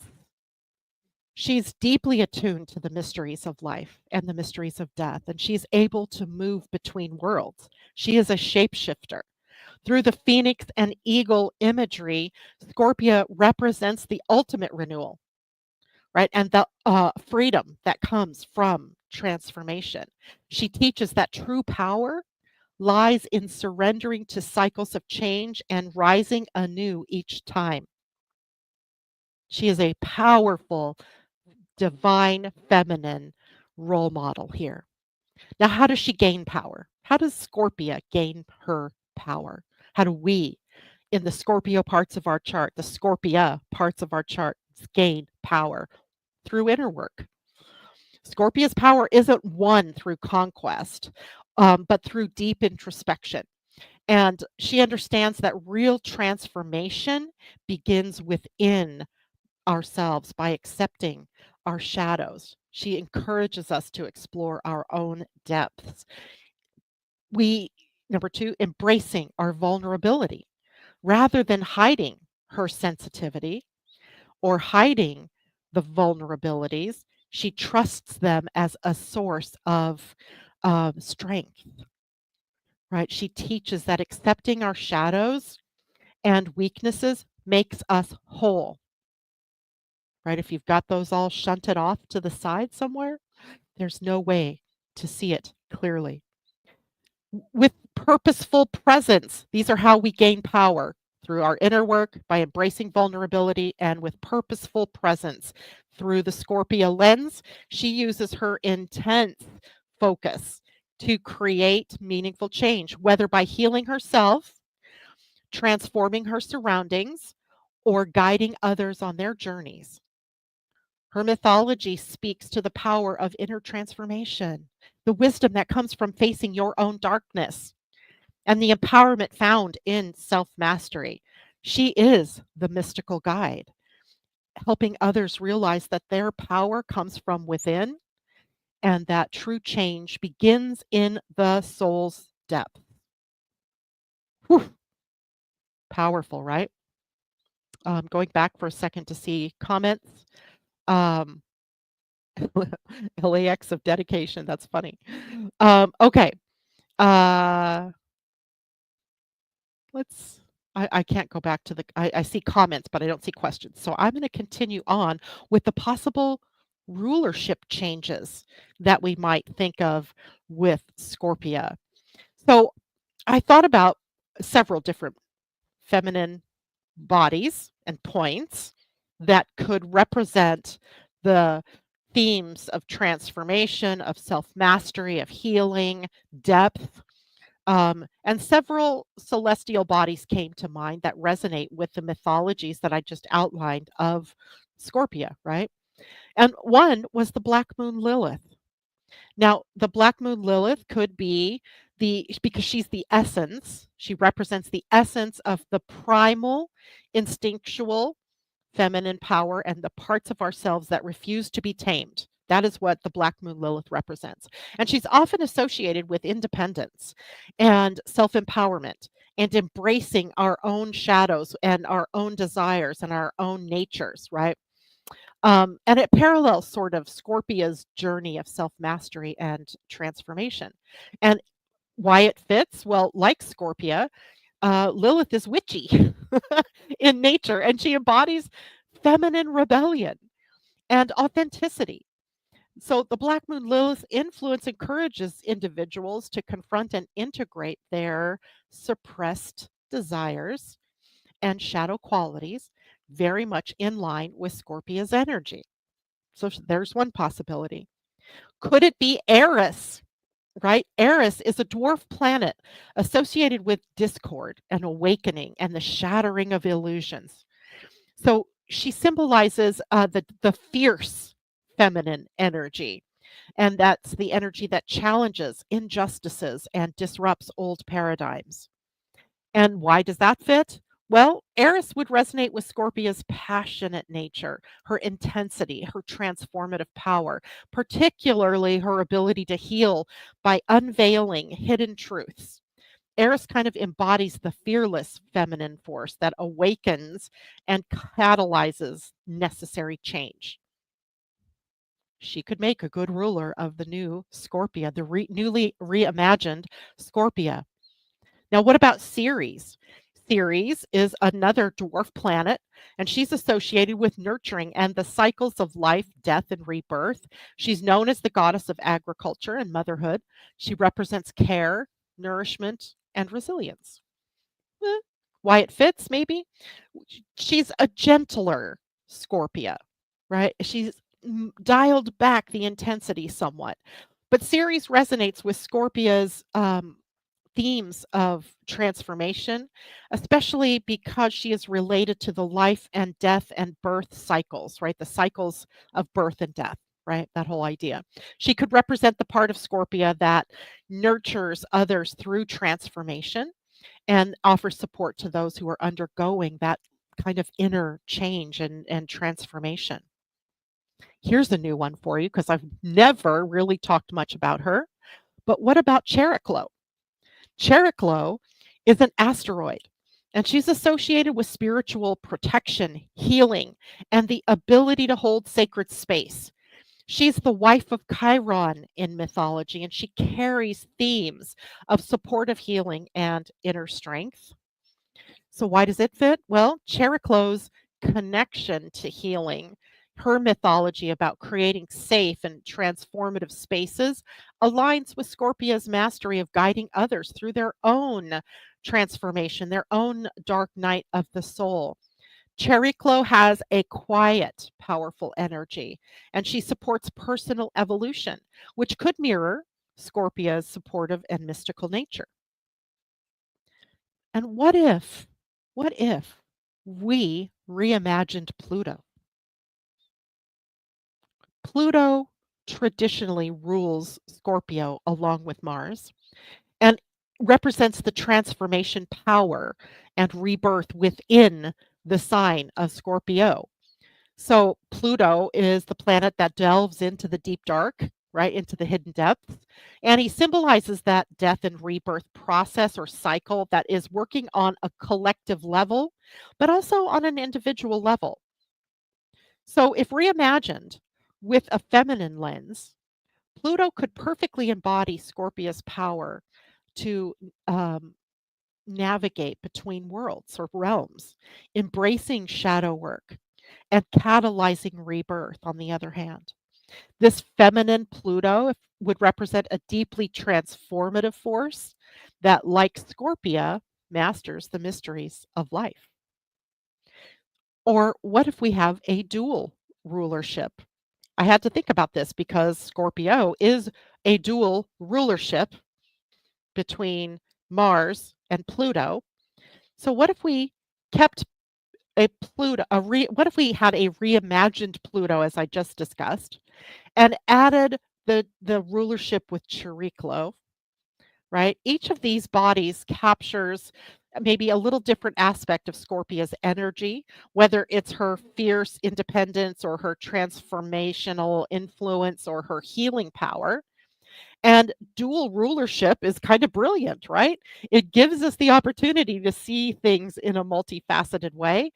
She's deeply attuned to the mysteries of life and the mysteries of death, and she's able to move between worlds. She is a shapeshifter. Through the phoenix and eagle imagery, Scorpia represents the ultimate renewal, right? And the freedom that comes from transformation. She teaches that true power lies in surrendering to cycles of change and rising anew each time. She is a powerful, divine, feminine role model here. Now, how does she gain power? How does Scorpia gain her power? How do we, in the Scorpio parts of our chart, the Scorpia parts of our chart, gain power? Through inner work. Scorpia's power isn't won through conquest, but through deep introspection. And she understands that real transformation begins within ourselves by accepting our shadows. She encourages us to explore our own depths. We Number two, embracing our vulnerability rather than hiding her sensitivity or hiding the vulnerabilities. She trusts them as a source of strength, right? She teaches that accepting our shadows and weaknesses makes us whole, right? If you've got those all shunted off to the side somewhere, there's no way to see it clearly. With purposeful presence, these are how we gain power through our inner work, by embracing vulnerability, and with purposeful presence. Through the Scorpia lens, she uses her intense focus to create meaningful change, whether by healing herself, transforming her surroundings, or guiding others on their journeys. Her mythology speaks to the power of inner transformation, the wisdom that comes from facing your own darkness, and the empowerment found in self mastery. She is the mystical guide, helping others realize that their power comes from within and that true change begins in the soul's depth. Whew, powerful, right? Going back for a second to see comments. Um, LAX of dedication. That's funny. Okay. Uh, let's. I can't go back to the. I see comments, but I don't see questions. So I'm going to continue on with the possible rulership changes that we might think of with Scorpia. So I thought about several different feminine bodies and points that could represent the themes of transformation, of self mastery, of healing, depth. And several celestial bodies came to mind that resonate with the mythologies that I just outlined of Scorpia, right? And one was the Black Moon Lilith. Now, the Black Moon Lilith could be because she's the essence, she represents the essence of the primal, instinctual, feminine power and the parts of ourselves that refuse to be tamed. That is what the Black Moon Lilith represents. And she's often associated with independence and self empowerment and embracing our own shadows and our own desires and our own natures, right? And it parallels sort of Scorpia's journey of self mastery and transformation. And why it fits? Well, like Scorpia, Lilith is witchy in nature, and she embodies feminine rebellion and authenticity. So the Black Moon Lilith influence encourages individuals to confront and integrate their suppressed desires and shadow qualities, very much in line with Scorpia's energy. So there's one possibility. Could it be Eris? Right? Eris is a dwarf planet associated with discord and awakening and the shattering of illusions. So she symbolizes the fierce feminine energy, and that's the energy that challenges injustices and disrupts old paradigms. And why does that fit? Well, Eris would resonate with Scorpia's passionate nature, her intensity, her transformative power, particularly her ability to heal by unveiling hidden truths. Eris kind of embodies the fearless feminine force that awakens and catalyzes necessary change. She could make a good ruler of the new Scorpia, the newly reimagined Scorpia. Now, what about Ceres? Ceres is another dwarf planet, and she's associated with nurturing and the cycles of life, death, and rebirth. She's known as the goddess of agriculture and motherhood. She represents care, nourishment, and resilience. Eh, why it fits, maybe? She's a gentler Scorpia, right? She's dialed back the intensity somewhat. But Ceres resonates with Scorpia's themes of transformation, especially because she is related to the life and death and birth cycles, right? The cycles of birth and death, right? That whole idea. She could represent the part of Scorpia that nurtures others through transformation and offers support to those who are undergoing that kind of inner change and transformation. Here's a new one for you because I've never really talked much about her. But what about Chericlo? Chariklo is an asteroid, and she's associated with spiritual protection, healing, and the ability to hold sacred space. She's the wife of Chiron in mythology, and she carries themes of supportive healing and inner strength. So, why does it fit? Well, Chariklo's connection to healing, her mythology about creating safe and transformative spaces, aligns with Scorpia's mastery of guiding others through their own transformation, their own dark night of the soul. Cherry has a quiet, powerful energy, and she supports personal evolution, which could mirror Scorpia's supportive and mystical nature. And what if we reimagined Pluto? Pluto traditionally rules Scorpio along with Mars and represents the transformation power and rebirth within the sign of Scorpio. So Pluto is the planet that delves into the deep dark, right, into the hidden depths. And he symbolizes that death and rebirth process or cycle that is working on a collective level, but also on an individual level. So if reimagined with a feminine lens, Pluto could perfectly embody Scorpia's power to um, navigate between worlds or realms, embracing shadow work and catalyzing rebirth, on the other hand. This feminine Pluto would represent a deeply transformative force that, like Scorpia, masters the mysteries of life. Or what if we have a dual rulership? I had to think about this because Scorpio is a dual rulership between Mars and Pluto. So what if we kept a Pluto, what if we had a reimagined Pluto, as I just discussed, and added the rulership with Chariklo, right? Each of these bodies captures maybe a little different aspect of Scorpia's energy, whether it's her fierce independence or her transformational influence or her healing power. And dual rulership is kind of brilliant, right? It gives us the opportunity to see things in a multifaceted way.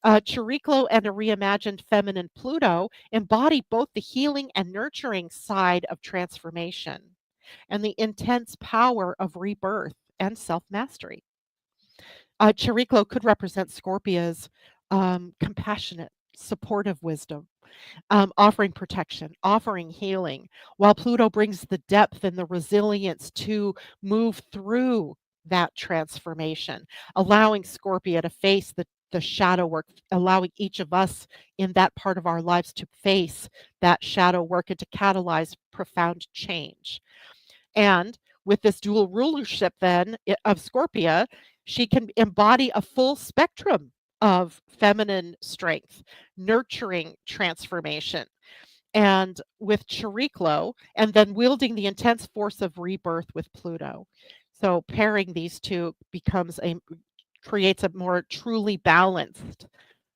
Chariklo and a reimagined feminine Pluto embody both the healing and nurturing side of transformation and the intense power of rebirth and self mastery. Chariklo could represent Scorpia's compassionate, supportive wisdom, offering protection, offering healing, while Pluto brings the depth and the resilience to move through that transformation, allowing Scorpia to face the shadow work, allowing each of us in that part of our lives to face that shadow work and to catalyze profound change. And with this dual rulership then of Scorpia, she can embody a full spectrum of feminine strength, nurturing transformation, and with Chariklo, and then wielding the intense force of rebirth with Pluto. So pairing these two creates a more truly balanced,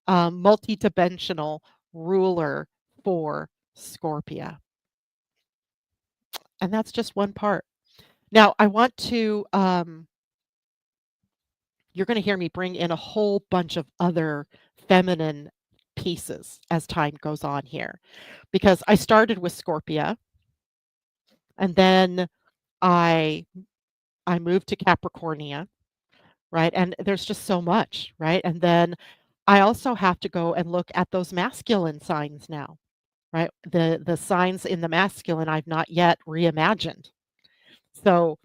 multidimensional ruler for Scorpia. And that's just one part. Now, I want to, you're going to hear me bring in a whole bunch of other feminine pieces as time goes on here, because I started with Scorpia and then I I moved to Capricornia, right? And there's just so much, right? And then I also have to go and look at those masculine signs now, right? The signs in the masculine I've not yet reimagined. So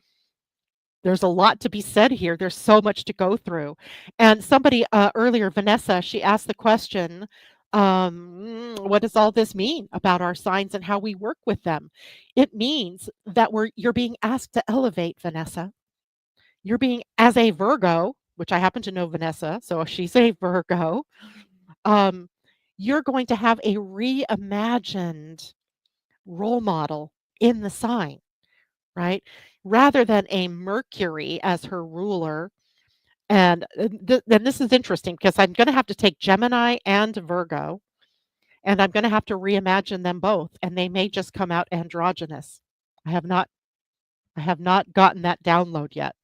there's a lot to be said here. There's so much to go through. And somebody earlier, Vanessa, she asked the question, what does all this mean about our signs and how we work with them? It means that you're being asked to elevate, Vanessa. You're being, as a Virgo, which I happen to know Vanessa, so she's a Virgo, um, you're going to have a reimagined role model in the sign, right? Rather than a Mercury as her ruler. And then this is interesting because I'm going to have to take Gemini and Virgo, and I'm going to have to reimagine them both, and they may just come out androgynous. I have not I have not gotten that download yet.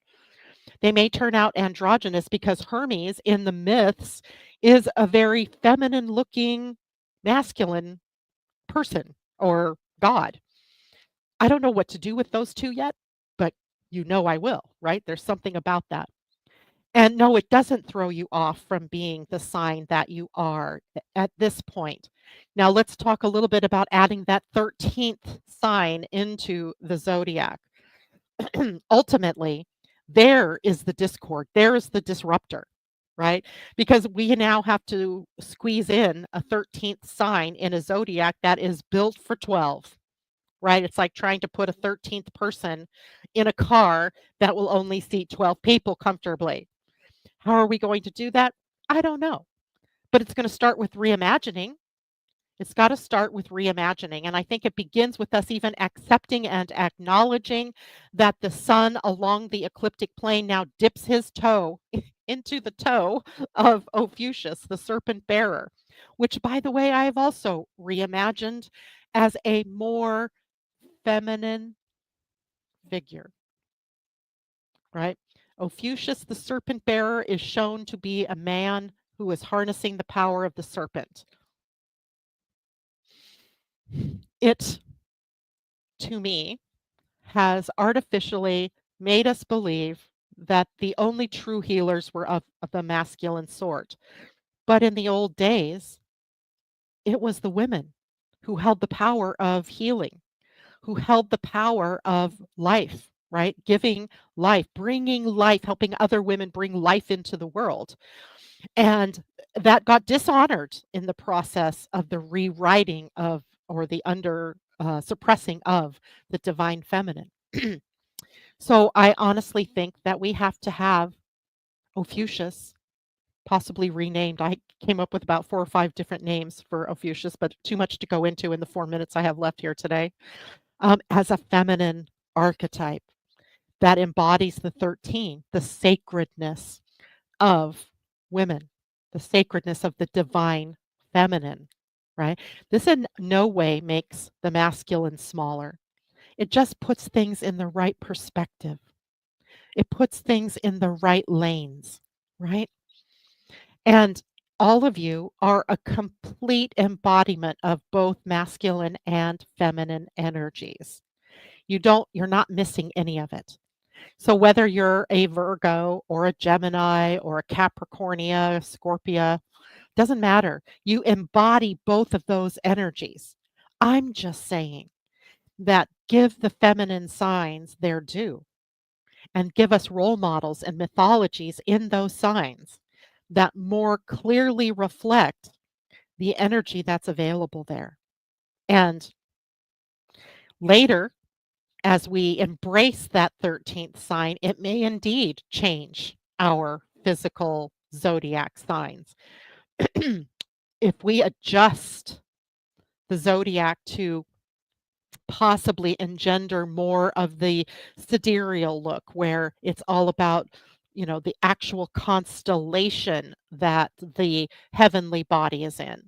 They may turn out androgynous because Hermes in the myths is a very feminine looking masculine person or god. I don't know what to do with those two yet, but I will, right? There's something about that. And no, it doesn't throw you off from being the sign that you are at this point. Now, let's talk a little bit about adding that 13th sign into the zodiac. Ultimately, there is the discord, there is the disruptor, right? Because we now have to squeeze in a 13th sign in a zodiac that is built for 12, right? It's like trying to put a 13th person in a car that will only seat 12 people comfortably. How are we going to do that? I don't know. But it's going to start with reimagining. It's got to start with reimagining. And I think it begins with us even accepting and acknowledging that the sun along the ecliptic plane now dips his toe into the toe of Ophiuchus, the serpent bearer, which, by the way, I have also reimagined as a more feminine figure, right? Ophiuchus, the serpent bearer, is shown to be a man who is harnessing the power of the serpent. It, to me, has artificially made us believe that the only true healers were of the masculine sort. But in the old days, it was the women who held the power of healing, who held the power of life, right? Giving life, bringing life, helping other women bring life into the world. And that got dishonored in the process of the rewriting of or the under suppressing of the divine feminine. So I honestly think that we have to have Ophiuchus possibly renamed. I came up with about 4 or 5 different names for Ophiuchus, but too much to go into in the 4 minutes I have left here today, as a feminine archetype that embodies the 13, the sacredness of women, the sacredness of the divine feminine, right? This in no way makes the masculine smaller. It just puts things in the right perspective. It puts things in the right lanes, right? And all of you are a complete embodiment of both masculine and feminine energies. You're not missing any of it. So whether you're a Virgo or a Gemini or a Capricornia, Scorpia, doesn't matter. You embody both of those energies. I'm just saying that give the feminine signs their due and give us role models and mythologies in those signs that more clearly reflect the energy that's available there. And later, as we embrace that 13th sign, it may indeed change our physical zodiac signs. If we adjust the zodiac to possibly engender more of the sidereal look, where it's all about, the actual constellation that the heavenly body is in,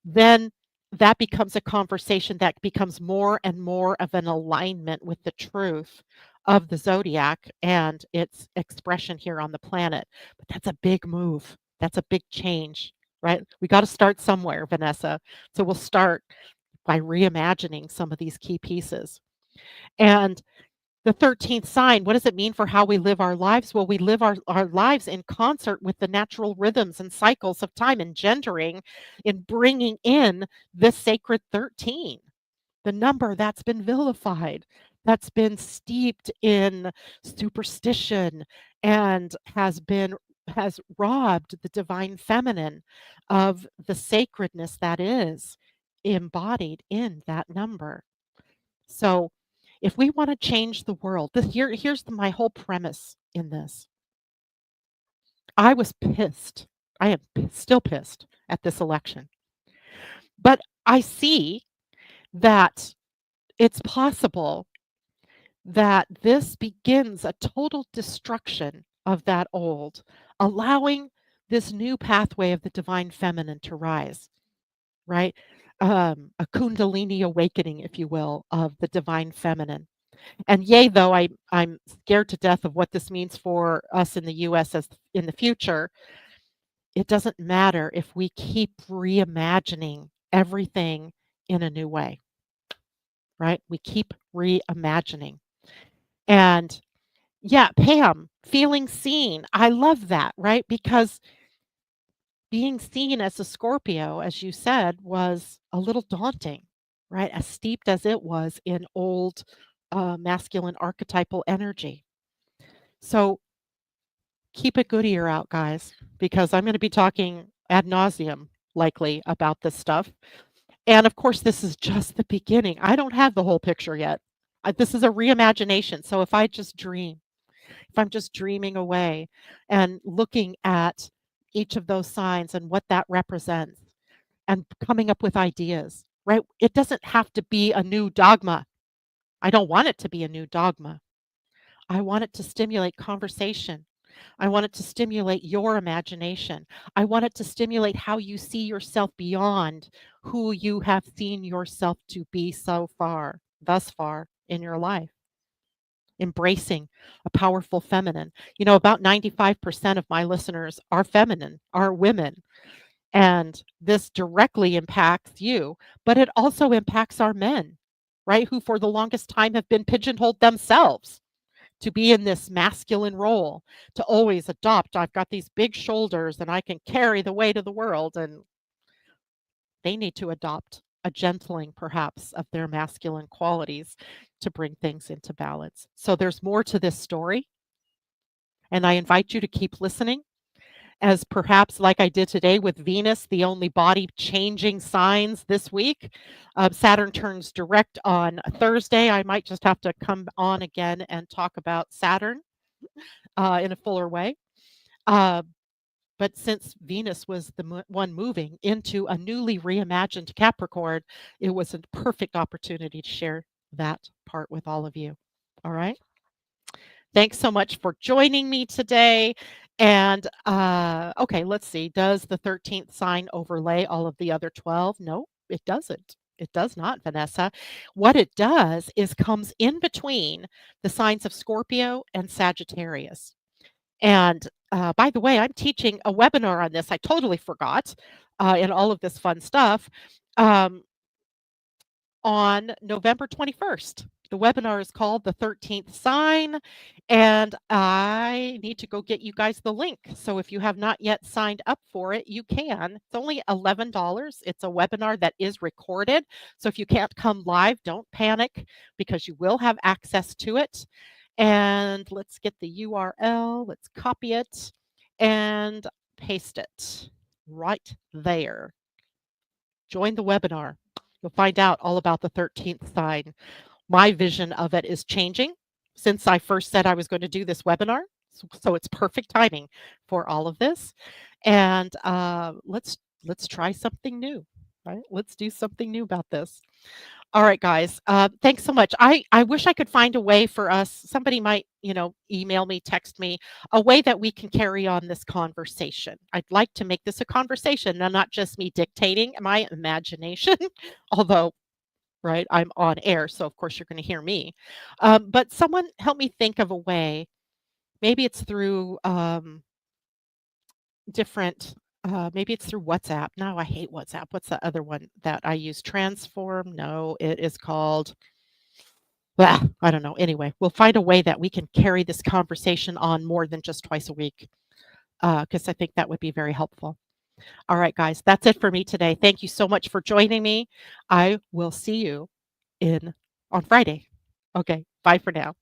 then that becomes a conversation that becomes more and more of an alignment with the truth of the zodiac and its expression here on the planet. But that's a big move. That's a big change, right? We got to start somewhere, Vanessa. So we'll start by reimagining some of these key pieces. And the 13th sign, what does it mean for how we live our lives? Well, we live our lives in concert with the natural rhythms and cycles of time, engendering in bringing in the sacred 13, the number that's been vilified, that's been steeped in superstition and has robbed the divine feminine of the sacredness that is embodied in that number. So if we want to change the world, here's my whole premise in this. I was pissed. I am still pissed at this election. But I see that it's possible that this begins a total destruction of that old, allowing this new pathway of the divine feminine to rise, right? A Kundalini awakening, if you will, of the divine feminine. And yay, though I'm scared to death of what this means for us in the US as in the future, it doesn't matter if we keep reimagining everything in a new way, right? We keep reimagining. And yeah, Pam, feeling seen. I love that, right? Because being seen as a Scorpio, as you said, was a little daunting, right? As steeped as it was in old masculine archetypal energy. So keep a good ear out, guys, because I'm going to be talking ad nauseum likely about this stuff. And of course, this is just the beginning. I don't have the whole picture yet. This is a reimagination. So if I just dream, if I'm just dreaming away and looking at each of those signs and what that represents and coming up with ideas, right? It doesn't have to be a new dogma. I don't want it to be a new dogma. I want it to stimulate conversation. I want it to stimulate your imagination. I want it to stimulate how you see yourself beyond who you have seen yourself to be so far, thus far in your life. Embracing a powerful feminine. You know, about 95% of my listeners are feminine, are women. And this directly impacts you, but it also impacts our men, right? Who for the longest time have been pigeonholed themselves to be in this masculine role, to always adopt. I've got these big shoulders and I can carry the weight of the world. And they need to adopt a gentling, perhaps, of their masculine qualities to bring things into balance. So there's more to this story. And I invite you to keep listening, as perhaps like I did today with Venus, the only body changing signs this week. Saturn turns direct on Thursday. I might just have to come on again and talk about Saturn in a fuller way. But since Venus was the one moving into a newly reimagined Capricorn, it was a perfect opportunity to share that part with all of you. All right. Thanks so much for joining me today. And okay, let's see. Does the 13th sign overlay all of the other 12? No, it doesn't. It does not, Vanessa. What it does is comes in between the signs of Scorpio and Sagittarius. And by the way, I'm teaching a webinar on this. I totally forgot in all of this fun stuff um, on November 21st. The webinar is called The 13th Sign, and I need to go get you guys the link. So if you have not yet signed up for it, you can. It's only $11. It's a webinar that is recorded. So if you can't come live, don't panic because you will have access to it. And let's get the URL. Let's copy it and paste it right there. Join the webinar. You'll find out all about the 13th sign. My vision of it is changing since I first said I was going to do this webinar. So it's perfect timing for all of this. And let's try something new, right? Let's do something new about this. All right, guys. Thanks so much. I wish I could find a way for us. Somebody might, email me, text me, a way that we can carry on this conversation. I'd like to make this a conversation and not just me dictating my imagination, although, right, I'm on air, so of course you're going to hear me. But someone help me think of a way. Maybe it's through different maybe it's through WhatsApp. No, I hate WhatsApp. What's the other one that I use? Transform? No, it is called, I don't know. Anyway, we'll find a way that we can carry this conversation on more than just twice a week, because I think that would be very helpful. All right, guys, that's it for me today. Thank you so much for joining me. I will see you on Friday. Okay, bye for now.